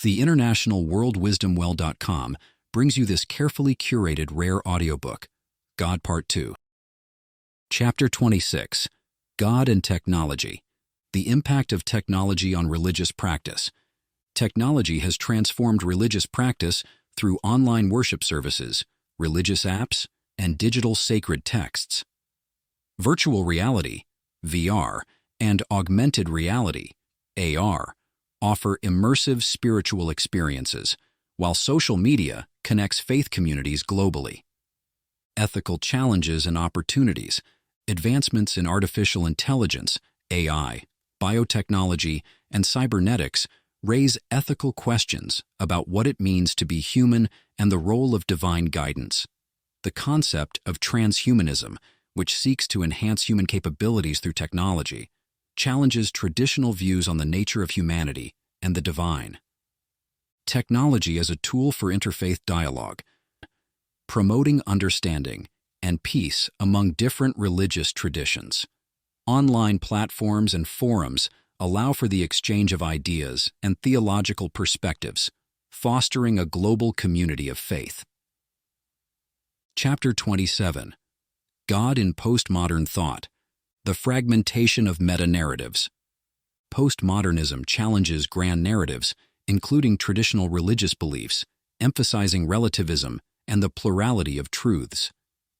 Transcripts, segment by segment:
The international worldwisdomwell.com brings you this carefully curated rare audiobook, God Part 2. Chapter 26, God and Technology. The Impact of Technology on Religious Practice. Technology has transformed religious practice through online worship services, religious apps, and digital sacred texts. Virtual reality, VR, and augmented reality, AR, offer immersive spiritual experiences, while social media connects faith communities globally. Ethical challenges and opportunities. Advancements in artificial intelligence, AI, biotechnology, and cybernetics raise ethical questions about what it means to be human and the role of divine guidance. The concept of transhumanism, which seeks to enhance human capabilities through technology, challenges traditional views on the nature of humanity and the divine. Technology as a tool for interfaith dialogue, promoting understanding and peace among different religious traditions. Online platforms and forums allow for the exchange of ideas and theological perspectives, fostering a global community of faith. Chapter 27, God in Postmodern Thought. The fragmentation of meta-narratives. Postmodernism challenges grand narratives, including traditional religious beliefs, emphasizing relativism and the plurality of truths.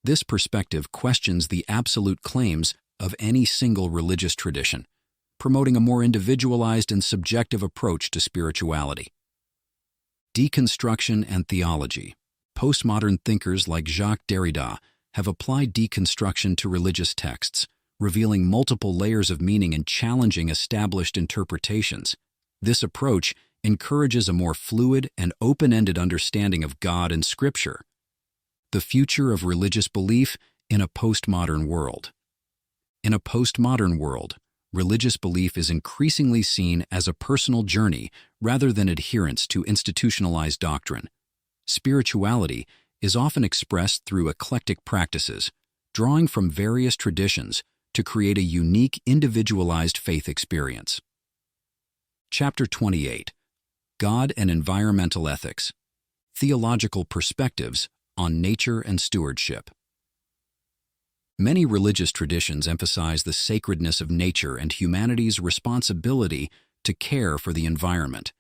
This perspective questions the absolute claims of any single religious tradition, promoting a more individualized and subjective approach to spirituality. Deconstruction and theology. Postmodern thinkers like Jacques Derrida have applied deconstruction to religious texts, revealing multiple layers of meaning and challenging established interpretations. This approach encourages a more fluid and open-ended understanding of God and Scripture. The future of religious belief in a postmodern world. In a postmodern world, religious belief is increasingly seen as a personal journey rather than adherence to institutionalized doctrine. Spirituality is often expressed through eclectic practices, drawing from various traditions to create a unique, individualized faith experience. Chapter 28, God and Environmental Ethics. Theological Perspectives on Nature and Stewardship. Many religious traditions emphasize the sacredness of nature and humanity's responsibility to care for the environment.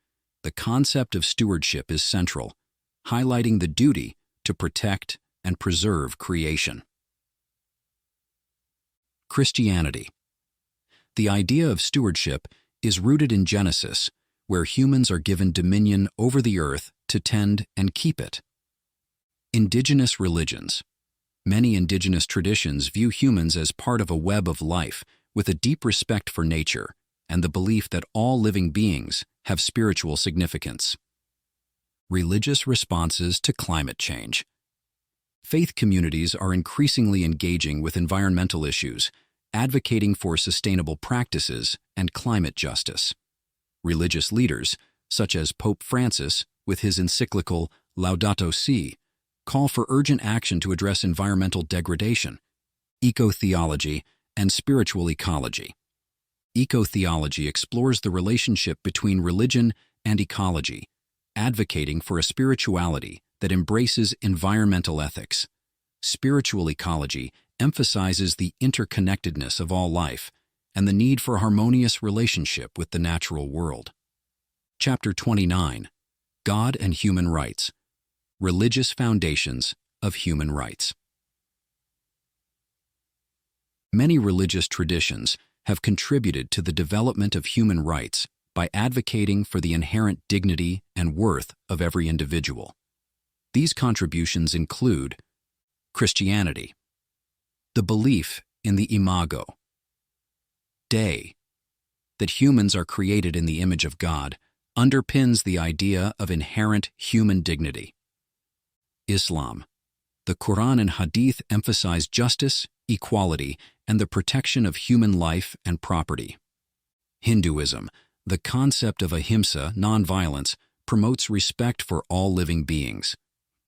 The concept of stewardship is central, highlighting the duty to protect and preserve creation. Christianity. The idea of stewardship is rooted in Genesis, where humans are given dominion over the earth to tend and keep it. Indigenous religions. Many indigenous traditions view humans as part of a web of life with a deep respect for nature and the belief that all living beings have spiritual significance. Religious responses to climate change. Faith communities are increasingly engaging with environmental issues, advocating for sustainable practices and climate justice. Religious leaders, such as Pope Francis, with his encyclical Laudato Si, call for urgent action to address environmental degradation. Eco-theology and spiritual ecology. Eco-theology explores the relationship between religion and ecology, advocating for a spirituality that embraces environmental ethics. Spiritual ecology emphasizes the interconnectedness of all life and the need for a harmonious relationship with the natural world. Chapter 29, God and Human Rights. Religious Foundations of Human Rights. Many religious traditions have contributed to the development of human rights by advocating for the inherent dignity and worth of every individual. These contributions include Christianity, the belief in the imago Dei, that humans are created in the image of God, underpins the idea of inherent human dignity. Islam, the Quran and Hadith emphasize justice, equality, and the protection of human life and property. Hinduism, the concept of ahimsa, nonviolence, promotes respect for all living beings.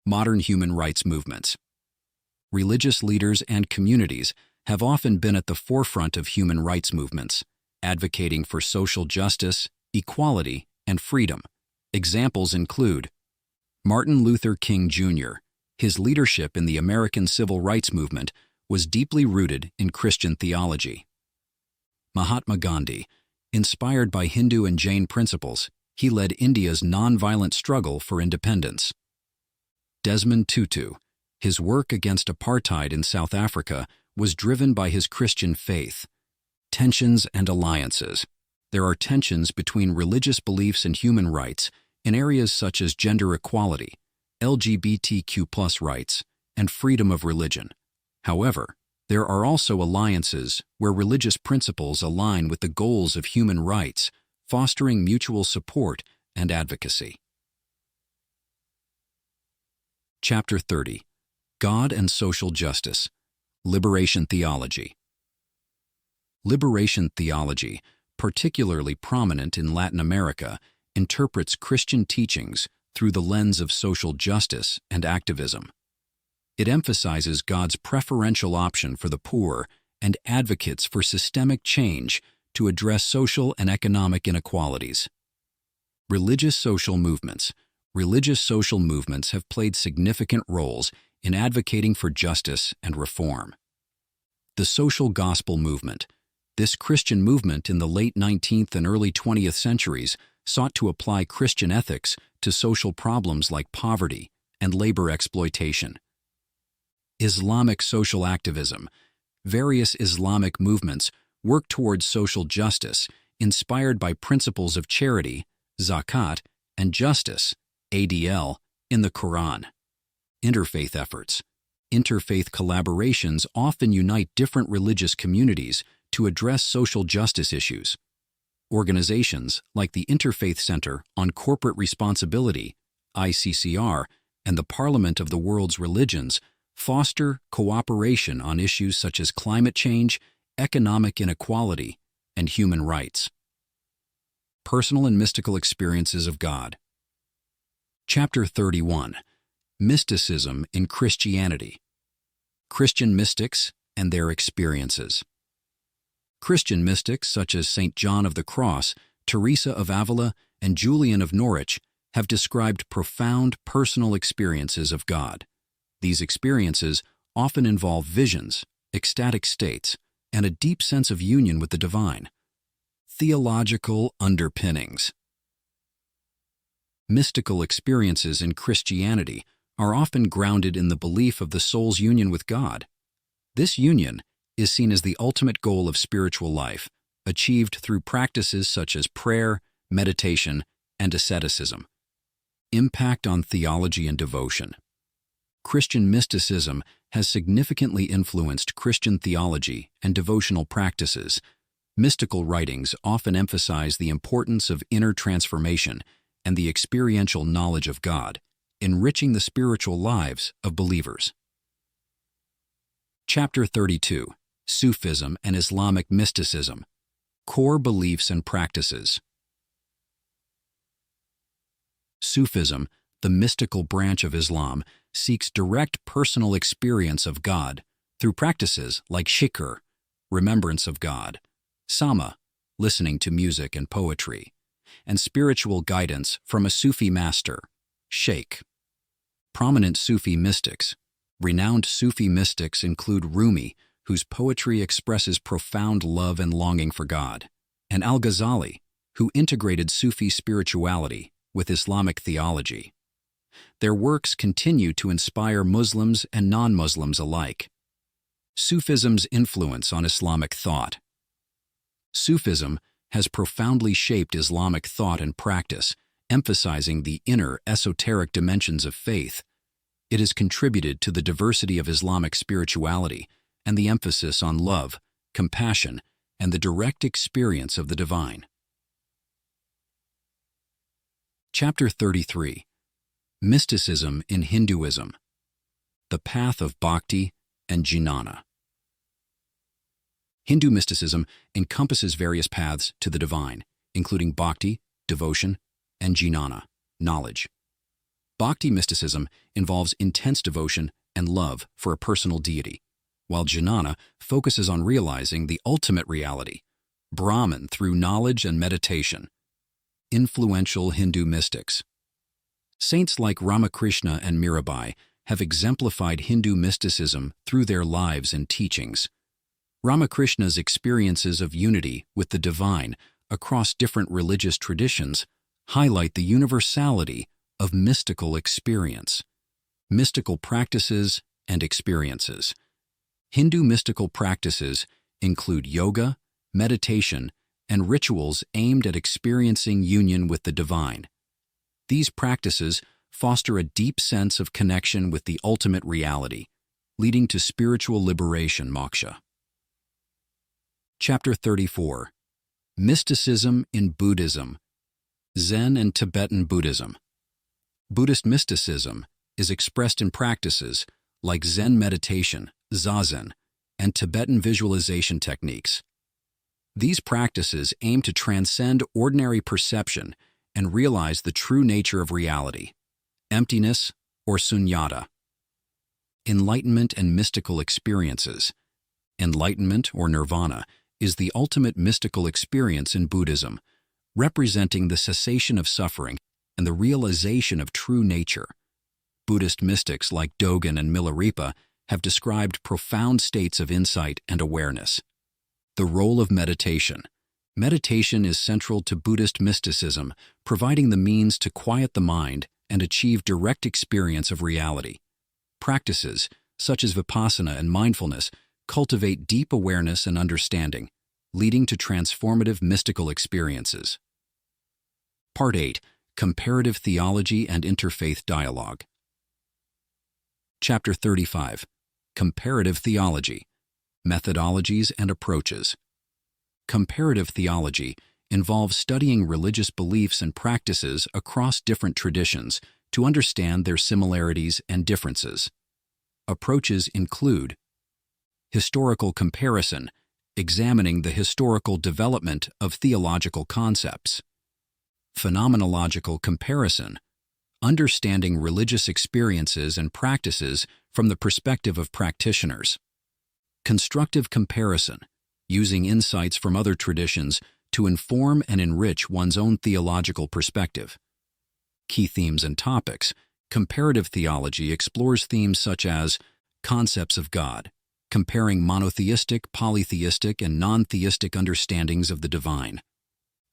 Modern human rights movements. Religious leaders and communities have often been at the forefront of human rights movements, advocating for social justice, equality, and freedom. Examples include Martin Luther King Jr. His leadership in the American Civil Rights Movement was deeply rooted in Christian theology. Mahatma Gandhi. Inspired by Hindu and Jain principles, he led India's nonviolent struggle for independence. Desmond Tutu. His work against apartheid in South Africa was driven by his Christian faith. Tensions and alliances. There are tensions between religious beliefs and human rights in areas such as gender equality, LGBTQ+ rights, and freedom of religion. However, there are also alliances where religious principles align with the goals of human rights, fostering mutual support and advocacy. Chapter 30. God and Social Justice. Liberation Theology. Liberation theology, particularly prominent in Latin America, interprets Christian teachings through the lens of social justice and activism. It emphasizes God's preferential option for the poor and advocates for systemic change to address social and economic inequalities. Religious social movements. Religious social movements have played significant roles in advocating for justice and reform. The social gospel movement. This Christian movement in the late 19th and early 20th centuries sought to apply Christian ethics to social problems like poverty and labor exploitation. Islamic social activism. Various Islamic movements work towards social justice, inspired by principles of charity, zakat, and justice, ADL, in the Quran. Interfaith efforts. Interfaith collaborations often unite different religious communities to address social justice issues. Organizations like the Interfaith Center on Corporate Responsibility, ICCR, and the Parliament of the World's Religions foster cooperation on issues such as climate change, economic inequality, and human rights. Personal and mystical experiences of God. Chapter 31. Mysticism in Christianity. Christian mystics and their experiences. Christian mystics such as St. John of the Cross, Teresa of Avila, and Julian of Norwich have described profound personal experiences of God. These experiences often involve visions, ecstatic states, and a deep sense of union with the divine. Theological underpinnings. Mystical experiences in Christianity are often grounded in the belief of the soul's union with God. This union is seen as the ultimate goal of spiritual life, achieved through practices such as prayer, meditation, and asceticism. Impact on theology and devotion. Christian mysticism has significantly influenced Christian theology and devotional practices. Mystical writings often emphasize the importance of inner transformation and the experiential knowledge of God, enriching the spiritual lives of believers. Chapter 32. Sufism and Islamic Mysticism. Core Beliefs and Practices. Sufism, the mystical branch of Islam, seeks direct personal experience of God through practices like shikr, remembrance of God, sama, listening to music and poetry, and spiritual guidance from a Sufi master, sheikh. Prominent Sufi mystics. Renowned Sufi mystics include Rumi, whose poetry expresses profound love and longing for God, and Al-Ghazali, who integrated Sufi spirituality with Islamic theology. Their works continue to inspire Muslims and non-Muslims alike. Sufism's influence on Islamic thought. Sufism has profoundly shaped Islamic thought and practice, emphasizing the inner, esoteric dimensions of faith. It has contributed to the diversity of Islamic spirituality and the emphasis on love, compassion, and the direct experience of the divine. Chapter 33. Mysticism in Hinduism. The Path of Bhakti and Jnana. Hindu mysticism encompasses various paths to the divine, including bhakti, devotion, and jnana, knowledge. Bhakti mysticism involves intense devotion and love for a personal deity, while jnana focuses on realizing the ultimate reality, Brahman, through knowledge and meditation. Influential Hindu mystics. Saints like Ramakrishna and Mirabai have exemplified Hindu mysticism through their lives and teachings. Ramakrishna's experiences of unity with the divine across different religious traditions highlight the universality of mystical experience. Mystical practices and experiences. Hindu mystical practices include yoga, meditation, and rituals aimed at experiencing union with the divine. These practices foster a deep sense of connection with the ultimate reality, leading to spiritual liberation moksha. Chapter 34. Mysticism in Buddhism. Zen and Tibetan Buddhism. Buddhist mysticism is expressed in practices like Zen meditation, zazen, and Tibetan visualization techniques. These practices aim to transcend ordinary perception and realize the true nature of reality, emptiness or sunyata. Enlightenment and mystical experiences. Enlightenment or nirvana is the ultimate mystical experience in Buddhism, representing the cessation of suffering and the realization of true nature. Buddhist mystics like Dogen and Milarepa have described profound states of insight and awareness. The role of meditation. Meditation is central to Buddhist mysticism, providing the means to quiet the mind and achieve direct experience of reality. Practices, such as vipassana and mindfulness, cultivate deep awareness and understanding, leading to transformative mystical experiences. Part 8. Comparative Theology and Interfaith Dialogue. Chapter 35. Comparative Theology. Methodologies and Approaches. Comparative theology involves studying religious beliefs and practices across different traditions to understand their similarities and differences. Approaches include historical comparison, examining the historical development of theological concepts; phenomenological comparison, understanding religious experiences and practices from the perspective of practitioners; constructive comparison, using insights from other traditions to inform and enrich one's own theological perspective. Key themes and topics. Comparative theology explores themes such as concepts of God, comparing monotheistic, polytheistic, and non-theistic understandings of the divine;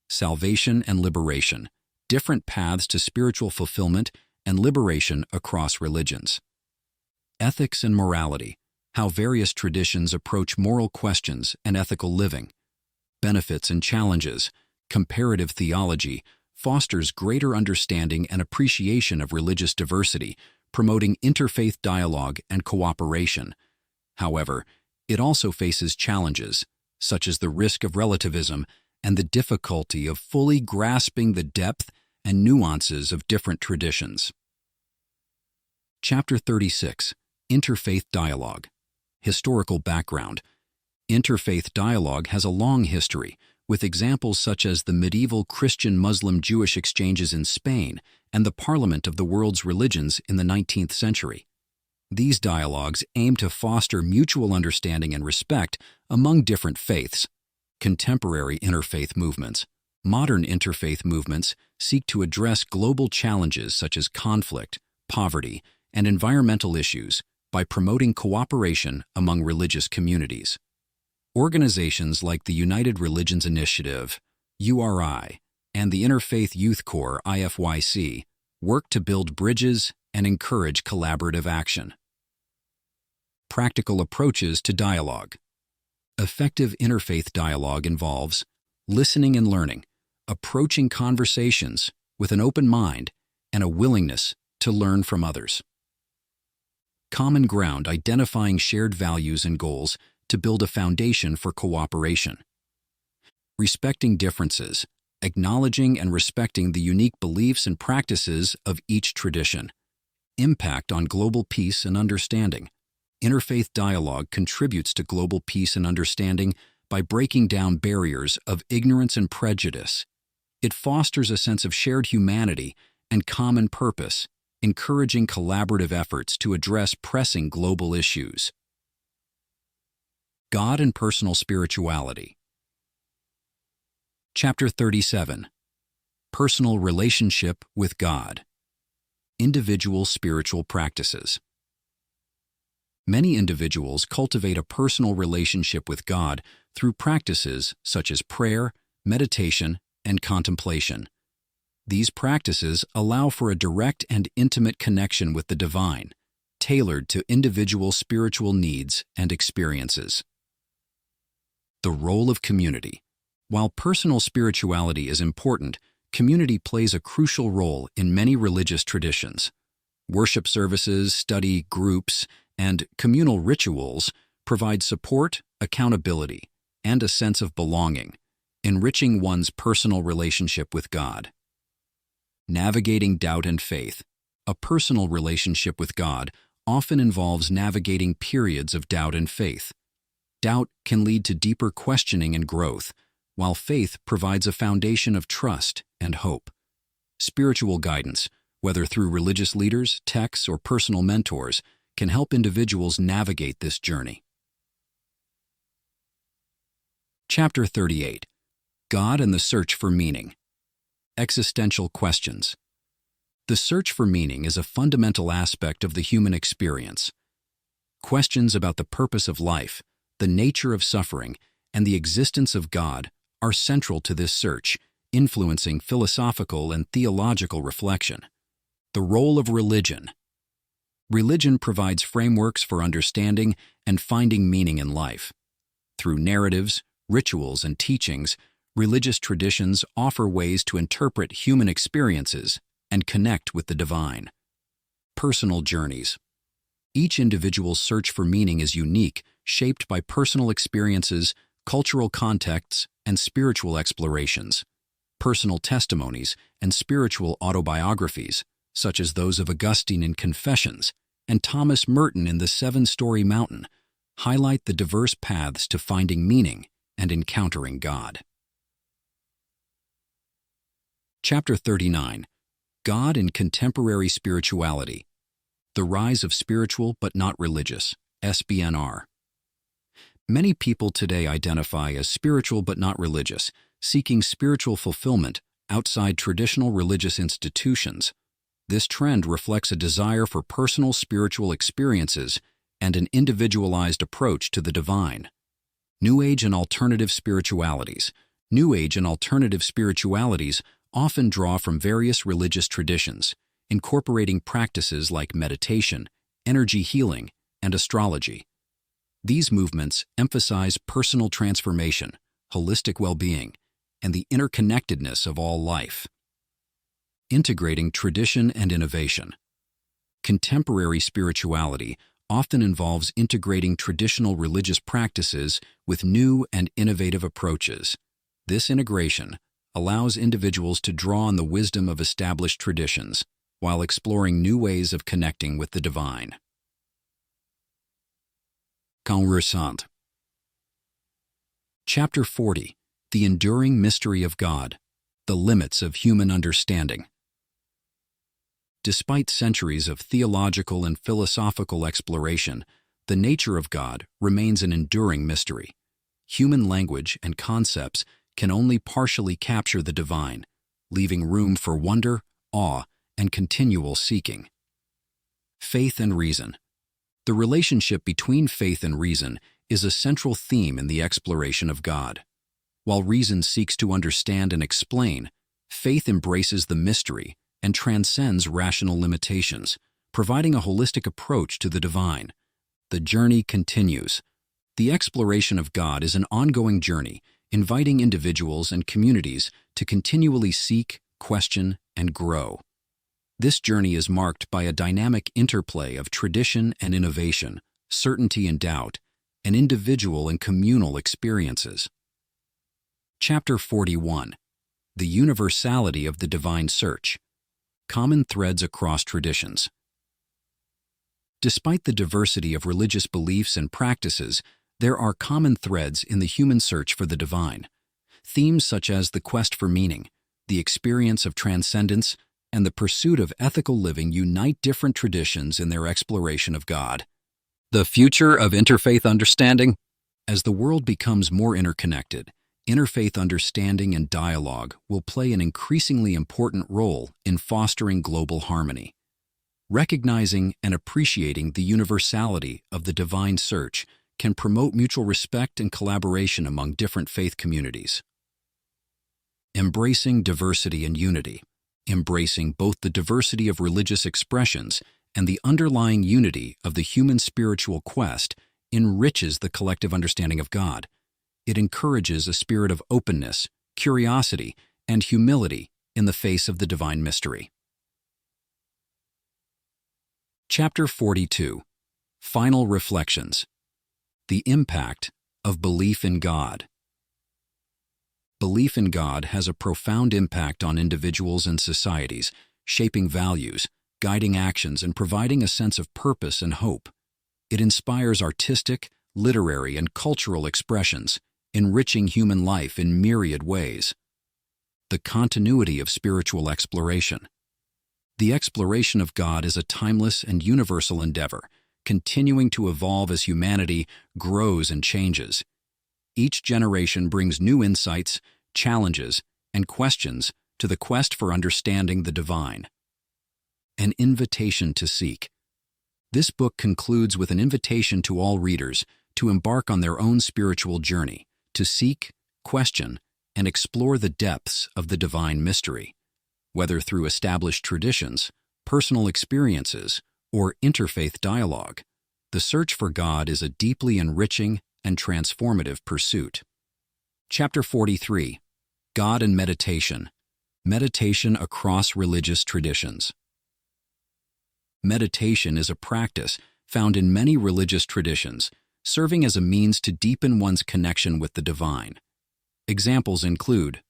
salvation and liberation, different paths to spiritual fulfillment and liberation across religions; ethics and morality, how various traditions approach moral questions and ethical living; benefits and challenges. Comparative theology fosters greater understanding and appreciation of religious diversity, promoting interfaith dialogue and cooperation. However, it also faces challenges, such as the risk of relativism and the difficulty of fully grasping the depth and nuances of different traditions. Chapter 36. Interfaith Dialogue. Historical background. Interfaith dialogue has a long history, with examples such as the medieval Christian-Muslim-Jewish exchanges in Spain and the Parliament of the World's Religions in the 19th century. These dialogues aim to foster mutual understanding and respect among different faiths. Contemporary interfaith movements. Modern interfaith movements seek to address global challenges such as conflict, poverty, and environmental issues by promoting cooperation among religious communities. Organizations like the United Religions Initiative, URI, and the Interfaith Youth Corps, IFYC, work to build bridges and encourage collaborative action. Practical approaches to dialogue. Effective interfaith dialogue involves listening and learning, approaching conversations with an open mind and a willingness to learn from others. Common ground, identifying shared values and goals to build a foundation for cooperation. Respecting differences, acknowledging and respecting the unique beliefs and practices of each tradition. Impact on global peace and understanding. Interfaith dialogue contributes to global peace and understanding by breaking down barriers of ignorance and prejudice. It fosters a sense of shared humanity and common purpose, encouraging collaborative efforts to address pressing global issues. God and personal spirituality. Chapter 37. Personal relationship with God. Individual spiritual practices. Many individuals cultivate a personal relationship with God through practices such as prayer, meditation, and contemplation. These practices allow for a direct and intimate connection with the divine, tailored to individual spiritual needs and experiences. The role of community. While personal spirituality is important, community plays a crucial role in many religious traditions. Worship services, study groups, and communal rituals provide support, accountability, and a sense of belonging, enriching one's personal relationship with God. Navigating doubt and faith. A personal relationship with God often involves navigating periods of doubt and faith. Doubt can lead to deeper questioning and growth, while faith provides a foundation of trust and hope. Spiritual guidance, whether through religious leaders, texts, or personal mentors, can help individuals navigate this journey. Chapter 38. God and the Search for Meaning. Existential questions. The search for meaning is a fundamental aspect of the human experience. Questions about the purpose of life, the nature of suffering, and the existence of God are central to this search, influencing philosophical and theological reflection. The role of religion. Religion provides frameworks for understanding and finding meaning in life. Through narratives, rituals, and teachings, religious traditions offer ways to interpret human experiences and connect with the divine. Personal journeys. Each individual's search for meaning is unique, shaped by personal experiences, cultural contexts, and spiritual explorations. Personal testimonies and spiritual autobiographies, such as those of Augustine in Confessions and Thomas Merton in The Seven-Story Mountain, highlight the diverse paths to finding meaning and encountering God. Chapter 39. God in Contemporary Spirituality. The Rise of Spiritual but Not Religious, SBNR. Many people today identify as spiritual but not religious, seeking spiritual fulfillment outside traditional religious institutions. This trend reflects a desire for personal spiritual experiences and an individualized approach to the divine. New Age and alternative spiritualities. New Age and alternative spiritualities often draw from various religious traditions, incorporating practices like meditation, energy healing, and astrology. These movements emphasize personal transformation, holistic well-being, and the interconnectedness of all life. Integrating tradition and innovation. Contemporary spirituality often involves integrating traditional religious practices with new and innovative approaches. This integration allows individuals to draw on the wisdom of established traditions while exploring new ways of connecting with the divine. Conversant. Chapter 40. The Enduring Mystery of God. The Limits of Human Understanding. Despite centuries of theological and philosophical exploration, the nature of God remains an enduring mystery. Human language and concepts can only partially capture the divine, leaving room for wonder, awe, and continual seeking. Faith and reason. The relationship between faith and reason is a central theme in the exploration of God. While reason seeks to understand and explain, faith embraces the mystery and transcends rational limitations, providing a holistic approach to the divine. The journey continues. The exploration of God is an ongoing journey, inviting individuals and communities to continually seek, question, and grow. This journey is marked by a dynamic interplay of tradition and innovation, certainty and doubt, and individual and communal experiences. Chapter 41. The Universality of the Divine Search. Common threads across traditions. Despite the diversity of religious beliefs and practices, there are common threads in the human search for the divine. Themes such as the quest for meaning, the experience of transcendence, and the pursuit of ethical living unite different traditions in their exploration of God. The future of interfaith understanding. As the world becomes more interconnected, Interfaith understanding and dialogue will play an increasingly important role in fostering global harmony. Recognizing and appreciating the universality of the divine search can promote mutual respect and collaboration among different faith communities. Embracing diversity and unity. Embracing both the diversity of religious expressions and the underlying unity of the human spiritual quest enriches the collective understanding of God. It encourages a spirit of openness, curiosity, and humility in the face of the divine mystery. Chapter 42. Final Reflections. The Impact of Belief in God. Belief in God has a profound impact on individuals and societies, shaping values, guiding actions, and providing a sense of purpose and hope. It inspires artistic, literary, and cultural expressions, enriching human life in myriad ways. The continuity of spiritual exploration. The exploration of God is a timeless and universal endeavor, continuing to evolve as humanity grows and changes. Each generation brings new insights, challenges, and questions to the quest for understanding the divine. An invitation to seek. This book concludes with an invitation to all readers to embark on their own spiritual journey, to seek, question, and explore the depths of the divine mystery. Whether through established traditions, personal experiences, or interfaith dialogue, the search for God is a deeply enriching and transformative pursuit. Chapter 43. God and Meditation. Meditation across religious traditions. Meditation is a practice found in many religious traditions, serving as a means to deepen one's connection with the divine. Examples include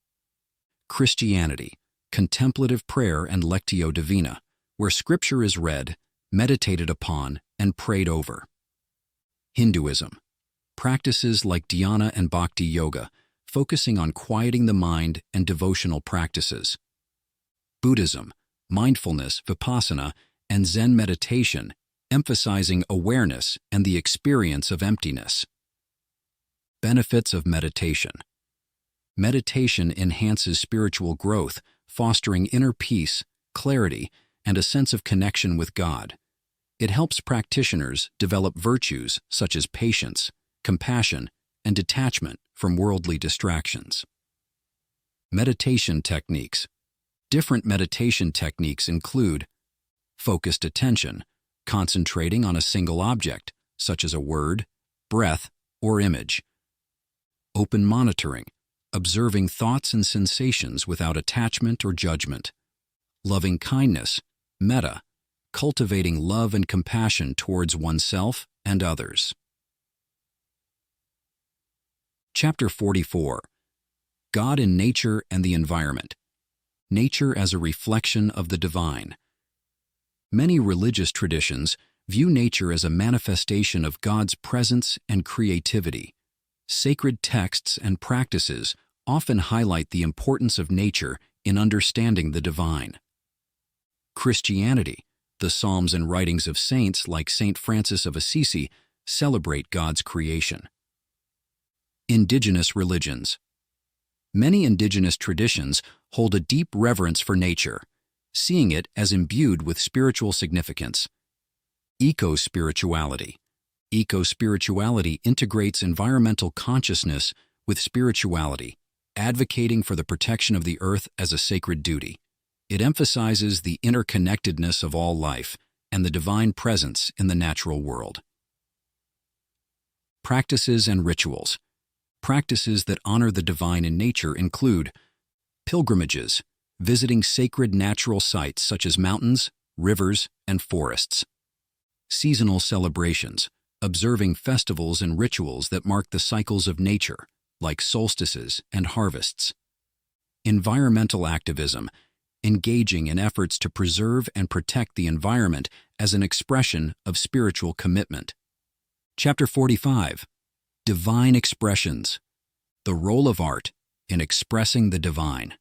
Christianity, contemplative prayer and lectio divina, where scripture is read, meditated upon, and prayed over. Hinduism, practices like dhyana and bhakti yoga, focusing on quieting the mind and devotional practices. Buddhism, mindfulness, vipassana, and Zen meditation, emphasizing awareness and the experience of emptiness. Benefits of meditation. Meditation enhances spiritual growth, fostering inner peace, clarity, and a sense of connection with God. It helps practitioners develop virtues such as patience, compassion, and detachment from worldly distractions. Meditation techniques. Different meditation techniques include focused attention, concentrating on a single object, such as a word, breath, or image. Open monitoring, observing thoughts and sensations without attachment or judgment. Loving kindness, metta, cultivating love and compassion towards oneself and others. Chapter 44. God in Nature and the Environment. Nature as a reflection of the divine. Many religious traditions view nature as a manifestation of God's presence and creativity. Sacred texts and practices often highlight the importance of nature in understanding the divine. Christianity, the Psalms and writings of saints like Saint Francis of Assisi celebrate God's creation. Indigenous religions. Many indigenous traditions hold a deep reverence for nature, seeing it as imbued with spiritual significance. Eco-spirituality. Eco-spirituality integrates environmental consciousness with spirituality, advocating for the protection of the earth as a sacred duty. It emphasizes the interconnectedness of all life and the divine presence in the natural world. Practices and rituals. Practices that honor the divine in nature include pilgrimages, visiting sacred natural sites such as mountains, rivers, and forests. Seasonal celebrations, observing festivals and rituals that mark the cycles of nature, like solstices and harvests. Environmental activism, engaging in efforts to preserve and protect the environment as an expression of spiritual commitment. Chapter 45. Divine Expressions. The role of art in expressing the divine.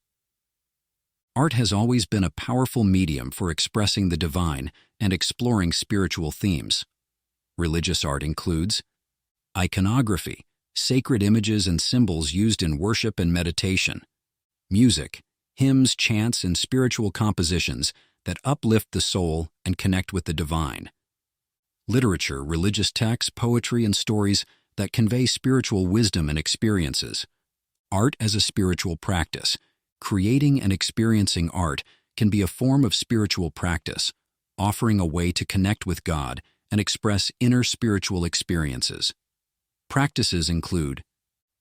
Art has always been a powerful medium for expressing the divine and exploring spiritual themes. Religious art includes iconography, sacred images and symbols used in worship and meditation, music, hymns, chants, and spiritual compositions that uplift the soul and connect with the divine, literature, religious texts, poetry, and stories that convey spiritual wisdom and experiences, art as a spiritual practice. Creating and experiencing art can be a form of spiritual practice, offering a way to connect with God and express inner spiritual experiences. Practices include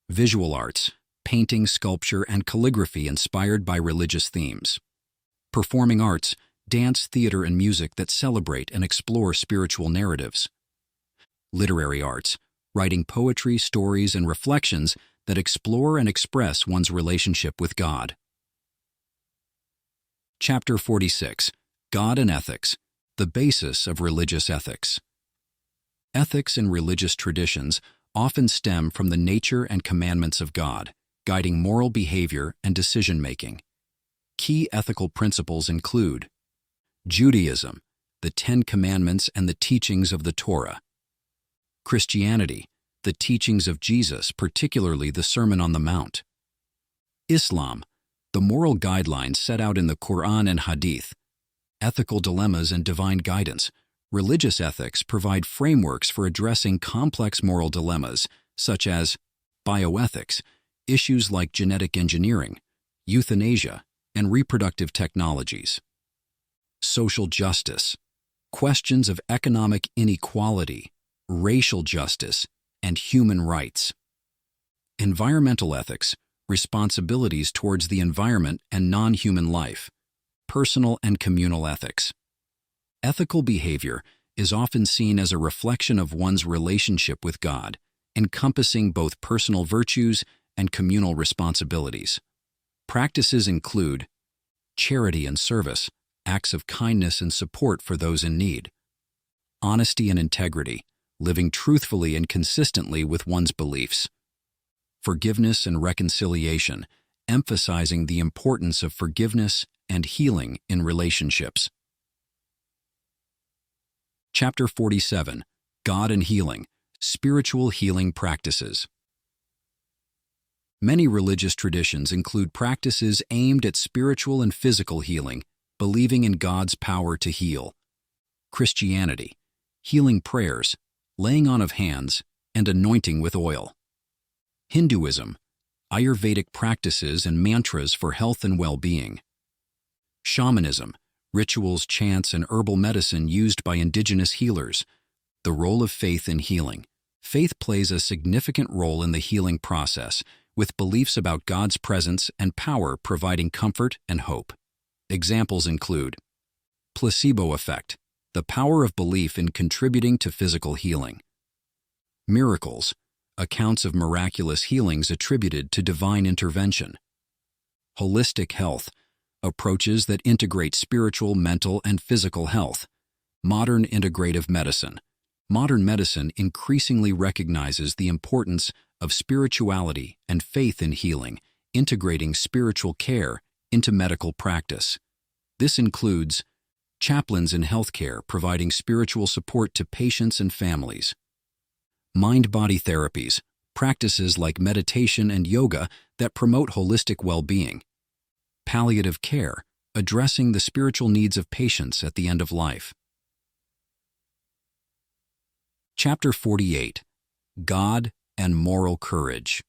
visual arts, painting, sculpture, and calligraphy inspired by religious themes. Performing arts, dance, theater, and music that celebrate and explore spiritual narratives. Literary arts, writing poetry, stories, and reflections that explore and express one's relationship with God. Chapter 46. God and Ethics, the basis of religious ethics. Ethics in religious traditions often stem from the nature and commandments of God, guiding moral behavior and decision-making. Key ethical principles include Judaism, the Ten Commandments and the teachings of the Torah. Christianity, the teachings of Jesus, particularly the Sermon on the Mount. Islam, the moral guidelines set out in the Quran and Hadith. Ethical dilemmas and divine guidance. Religious ethics provide frameworks for addressing complex moral dilemmas, such as bioethics, issues like genetic engineering, euthanasia, and reproductive technologies. Social justice, questions of economic inequality, racial justice, and human rights. Environmental ethics, responsibilities towards the environment and non-human life. Personal and communal ethics. Ethical behavior is often seen as a reflection of one's relationship with God, encompassing both personal virtues and communal responsibilities. Practices include charity and service, acts of kindness and support for those in need. Honesty and integrity, living truthfully and consistently with one's beliefs. Forgiveness and reconciliation, emphasizing the importance of forgiveness and healing in relationships. Chapter 47. God and Healing, Spiritual Healing Practices. Many religious traditions include practices aimed at spiritual and physical healing, believing in God's power to heal. Christianity, healing prayers, laying on of hands, and anointing with oil. Hinduism, Ayurvedic practices and mantras for health and well-being. Shamanism, rituals, chants, and herbal medicine used by indigenous healers. The role of faith in healing. Faith plays a significant role in the healing process, with beliefs about God's presence and power providing comfort and hope. Examples include placebo effect, the power of belief in contributing to physical healing. Miracles, accounts of miraculous healings attributed to divine intervention. Holistic health, approaches that integrate spiritual, mental, and physical health. Modern integrative medicine. Modern medicine increasingly recognizes the importance of spirituality and faith in healing, integrating spiritual care into medical practice. This includes chaplains in healthcare providing spiritual support to patients and families. Mind-body therapies, practices like meditation and yoga that promote holistic well-being. Palliative care, addressing the spiritual needs of patients at the end of life. Chapter 48. God and Moral Courage.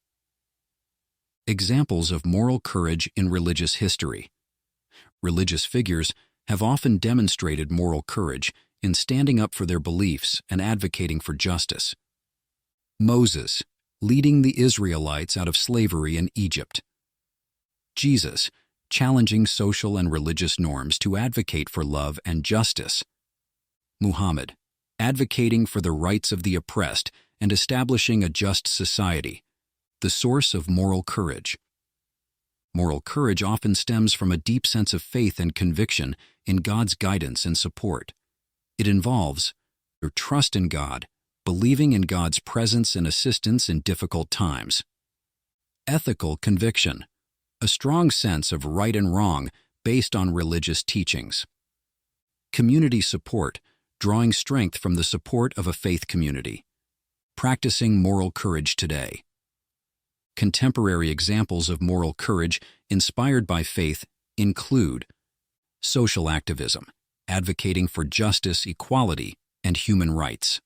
Examples of moral courage in religious history. Religious figures have often demonstrated moral courage in standing up for their beliefs and advocating for justice. Moses, leading the Israelites out of slavery in Egypt. Jesus, challenging social and religious norms to advocate for love and justice. Muhammad, advocating for the rights of the oppressed and establishing a just society, the source of moral courage. Moral courage often stems from a deep sense of faith and conviction in God's guidance and support. It involves your trust in God, believing in God's presence and assistance in difficult times. Ethical conviction, a strong sense of right and wrong based on religious teachings. Community support, drawing strength from the support of a faith community. Practicing moral courage today. Contemporary examples of moral courage inspired by faith include social activism, advocating for justice, equality, and human rights;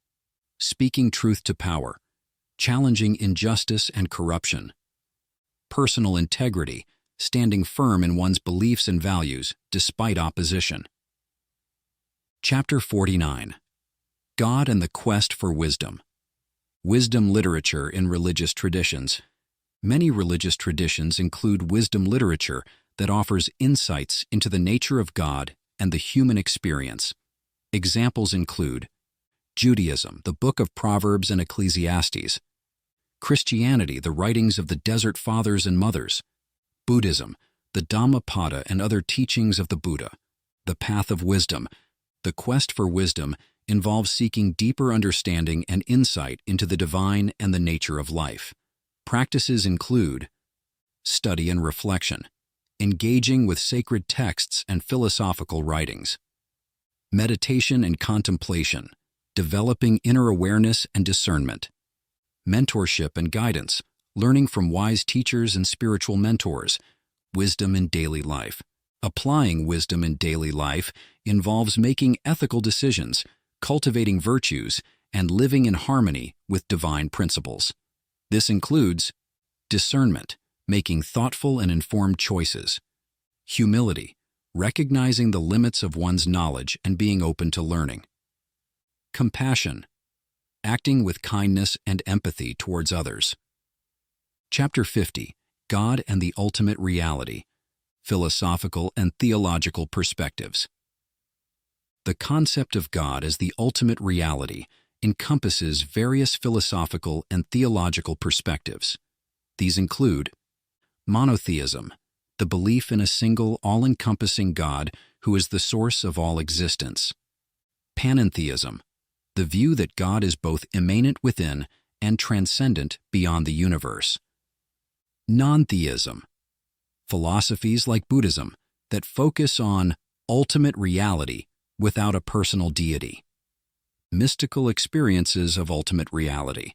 speaking truth to power, challenging injustice and corruption; personal integrity, standing firm in one's beliefs and values despite opposition. Chapter 49. God and the Quest for Wisdom. Wisdom literature in religious traditions. Many religious traditions include wisdom literature that offers insights into the nature of God and the human experience. Examples include Judaism, the Book of Proverbs and Ecclesiastes; Christianity, the writings of the Desert Fathers and Mothers; Buddhism, the Dhammapada and other teachings of the Buddha. The Path of Wisdom. The quest for wisdom involves seeking deeper understanding and insight into the divine and the nature of life. Practices include study and reflection, engaging with sacred texts and philosophical writings; meditation and contemplation, developing inner awareness and discernment; mentorship and guidance, learning from wise teachers and spiritual mentors; wisdom in daily life. Applying wisdom in daily life involves making ethical decisions, cultivating virtues, and living in harmony with divine principles. This includes discernment, making thoughtful and informed choices; humility, recognizing the limits of one's knowledge and being open to learning; compassion, acting with kindness and empathy towards others. Chapter 50. God and the Ultimate Reality. Philosophical and theological perspectives. The concept of God as the ultimate reality encompasses various philosophical and theological perspectives. These include monotheism, the belief in a single, all-encompassing God who is the source of all existence; panentheism, the view that God is both immanent within and transcendent beyond the universe; non-theism, philosophies like Buddhism that focus on ultimate reality without a personal deity; mystical experiences of ultimate reality.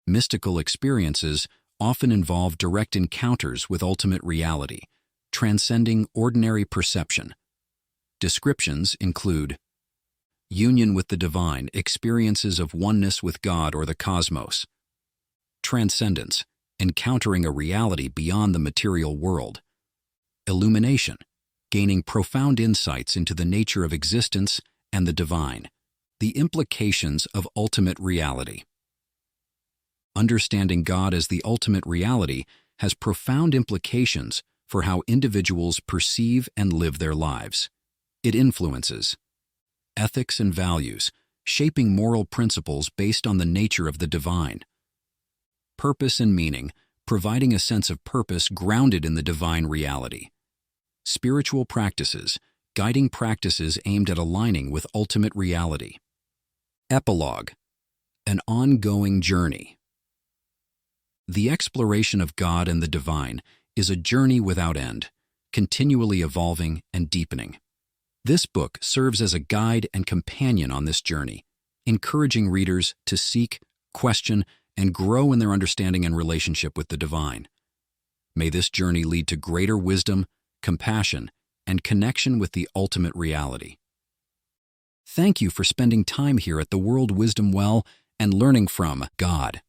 Mystical experiences often involve direct encounters with ultimate reality, transcending ordinary perception. Descriptions include union with the divine, experiences of oneness with God or the cosmos; transcendence, encountering a reality beyond the material world; illumination, gaining profound insights into the nature of existence and the divine. The implications of ultimate reality. Understanding God as the ultimate reality has profound implications for how individuals perceive and live their lives. It influences ethics and values, shaping moral principles based on the nature of the divine; purpose and meaning, providing a sense of purpose grounded in the divine reality; spiritual practices, guiding practices aimed at aligning with ultimate reality. Epilogue, an ongoing journey. The exploration of God and the divine is a journey without end, continually evolving and deepening. This book serves as a guide and companion on this journey, encouraging readers to seek, question, and grow in their understanding and relationship with the divine. May this journey lead to greater wisdom, compassion, and connection with the ultimate reality. Thank you for spending time here at the World Wisdom Well and learning from God.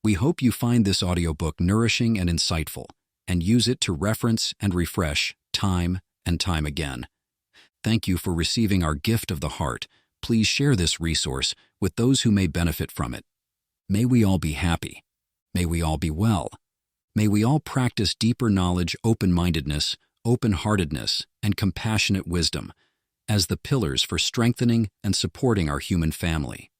We hope you find this audiobook nourishing and insightful, and use it to reference and refresh time and time again. Thank you for receiving our gift of the heart. Please share this resource with those who may benefit from it. May we all be happy. May we all be well. May we all practice deeper knowledge, open-mindedness, open-heartedness, and compassionate wisdom as the pillars for strengthening and supporting our human family.